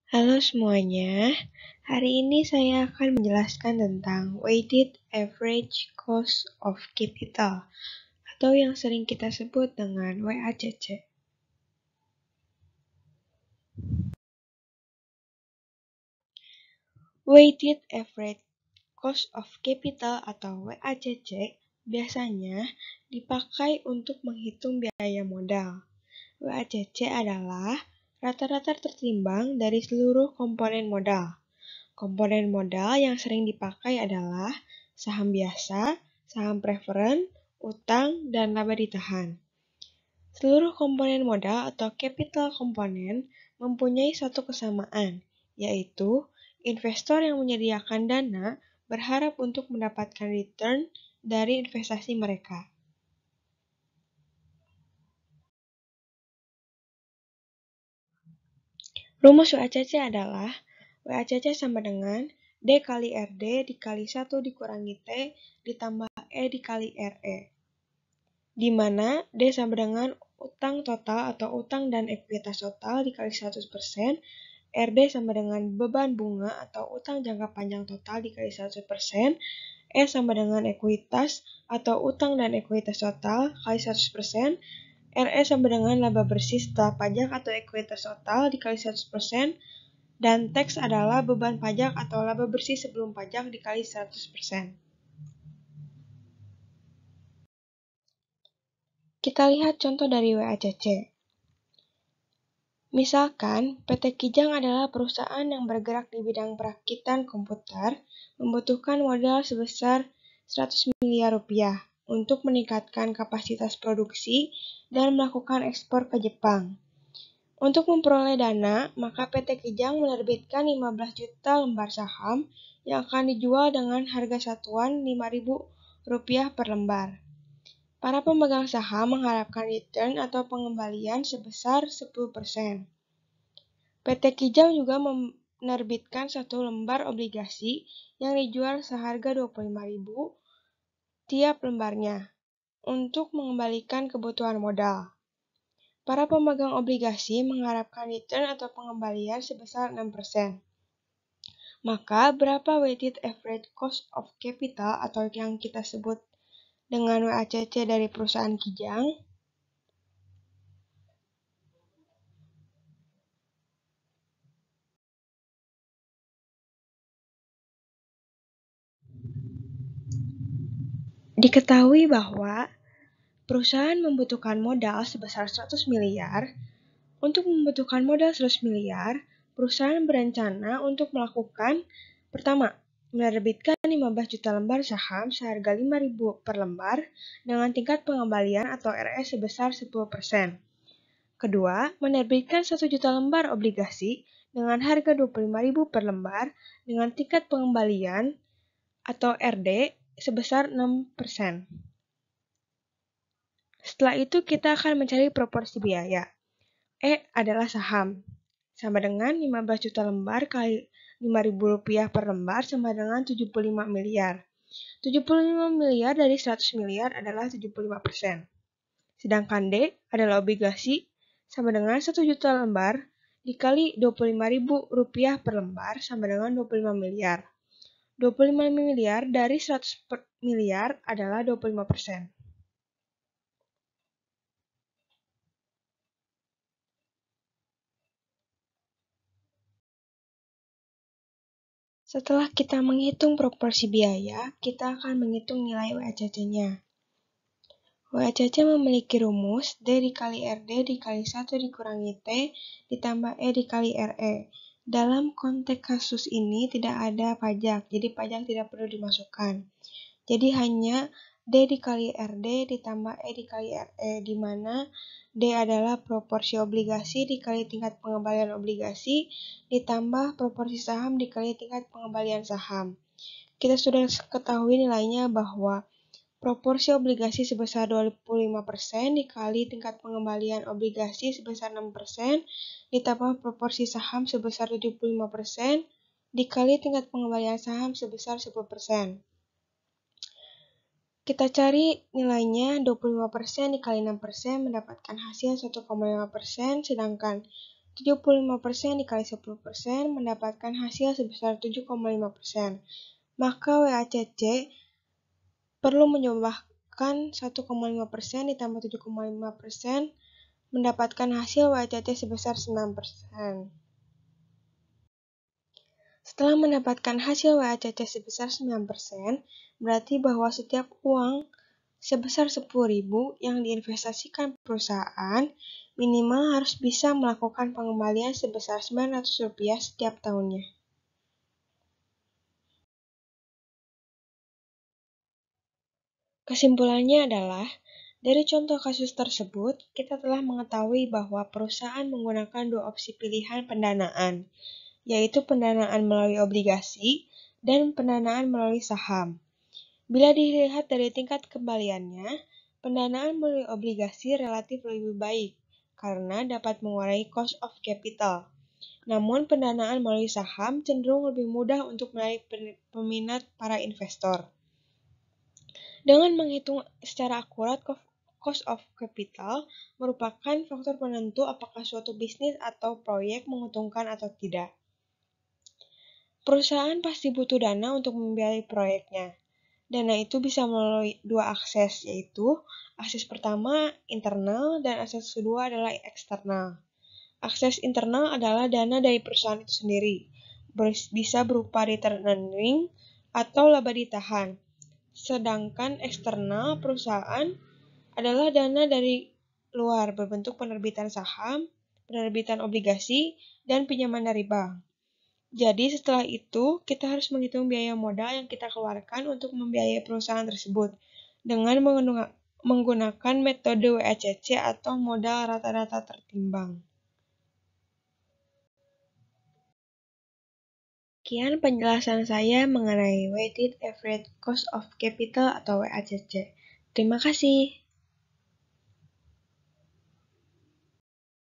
Halo semuanya, hari ini saya akan menjelaskan tentang Weighted Average Cost of Capital atau yang sering kita sebut dengan WACC. Weighted Average Cost of Capital atau WACC biasanya dipakai untuk menghitung biaya modal. WACC adalah rata-rata tertimbang dari seluruh komponen modal. Komponen modal yang sering dipakai adalah saham biasa, saham preferen, utang, dan laba ditahan. Seluruh komponen modal atau capital komponen mempunyai satu kesamaan, yaitu investor yang menyediakan dana berharap untuk mendapatkan return dari investasi mereka. Rumus WACC adalah WACC sama dengan D kali RD dikali 1 dikurangi T ditambah E dikali RE. Di mana D sama dengan utang total atau utang dan ekuitas total dikali 100%, RD sama dengan beban bunga atau utang jangka panjang total dikali 100%, E sama dengan ekuitas atau utang dan ekuitas total kali 100%, RE sama dengan laba bersih setelah pajak atau ekuitas total dikali 100%, dan tax adalah beban pajak atau laba bersih sebelum pajak dikali 100%. Kita lihat contoh dari WACC. Misalkan, PT Kijang adalah perusahaan yang bergerak di bidang perakitan komputer, membutuhkan modal sebesar 100 miliar rupiah untuk meningkatkan kapasitas produksi dan melakukan ekspor ke Jepang. Untuk memperoleh dana, maka PT Kijang menerbitkan 15 juta lembar saham yang akan dijual dengan harga satuan Rp5.000 per lembar. Para pemegang saham mengharapkan return atau pengembalian sebesar 10%. PT Kijang juga menerbitkan satu lembar obligasi yang dijual seharga Rp25.000 tiap lembarnya untuk mengembalikan kebutuhan modal. Para pemegang obligasi mengharapkan return atau pengembalian sebesar 6%. Maka, berapa weighted average cost of capital atau yang kita sebut dengan WACC dari perusahaan Kijang? Diketahui bahwa perusahaan membutuhkan modal sebesar 100 miliar. Untuk membutuhkan modal 100 miliar, perusahaan berencana untuk melakukan pertama, menerbitkan 15 juta lembar saham seharga Rp5.000 per lembar dengan tingkat pengembalian atau RE sebesar 10%. Kedua, menerbitkan 1 juta lembar obligasi dengan harga Rp25.000 per lembar dengan tingkat pengembalian atau RD sebesar 6%. Setelah itu kita akan mencari proporsi biaya. E adalah saham, sama dengan 15 juta lembar kali Rp5.000 per lembar sama dengan 75 miliar. 75 miliar dari 100 miliar adalah 75%. Sedangkan D adalah obligasi, sama dengan 1 juta lembar dikali Rp25.000 per lembar sama dengan 25 miliar. 25 miliar dari 100 miliar adalah 25%. Setelah kita menghitung proporsi biaya, kita akan menghitung nilai WACC-nya. WACC memiliki rumus D dikali RD dikali 1 dikurangi T ditambah E dikali RE. Dalam konteks kasus ini tidak ada pajak, jadi pajak tidak perlu dimasukkan. Jadi hanya D dikali RD ditambah E dikali RE, di mana D adalah proporsi obligasi dikali tingkat pengembalian obligasi ditambah proporsi saham dikali tingkat pengembalian saham. Kita sudah ketahui nilainya bahwa proporsi obligasi sebesar 25% dikali tingkat pengembalian obligasi sebesar 6% ditambah proporsi saham sebesar 75% dikali tingkat pengembalian saham sebesar 10%. Kita cari nilainya 25% dikali 6% mendapatkan hasil 1,5%, sedangkan 75% dikali 10% mendapatkan hasil sebesar 7,5%. Maka WACC perlu menambahkan 1,5% ditambah 7,5% mendapatkan hasil WACC sebesar 9%. Setelah mendapatkan hasil WACC sebesar 9%, berarti bahwa setiap uang sebesar 10.000 yang diinvestasikan perusahaan minimal harus bisa melakukan pengembalian sebesar Rp900 setiap tahunnya. Kesimpulannya adalah, dari contoh kasus tersebut, kita telah mengetahui bahwa perusahaan menggunakan dua opsi pilihan pendanaan, yaitu pendanaan melalui obligasi dan pendanaan melalui saham. Bila dilihat dari tingkat kembaliannya, pendanaan melalui obligasi relatif lebih baik karena dapat mengurangi cost of capital. Namun, pendanaan melalui saham cenderung lebih mudah untuk menarik peminat para investor. Dengan menghitung secara akurat, cost of capital merupakan faktor penentu apakah suatu bisnis atau proyek menguntungkan atau tidak. Perusahaan pasti butuh dana untuk membiayai proyeknya. Dana itu bisa melalui dua akses, yaitu akses pertama internal dan akses kedua adalah eksternal. Akses internal adalah dana dari perusahaan itu sendiri, bisa berupa return earning atau laba ditahan. Sedangkan eksternal perusahaan adalah dana dari luar berbentuk penerbitan saham, penerbitan obligasi, dan pinjaman dari bank. Jadi setelah itu, kita harus menghitung biaya modal yang kita keluarkan untuk membiayai perusahaan tersebut dengan menggunakan metode WACC atau modal rata-rata tertimbang. Sekian penjelasan saya mengenai Weighted Average Cost of Capital atau WACC. Terima kasih.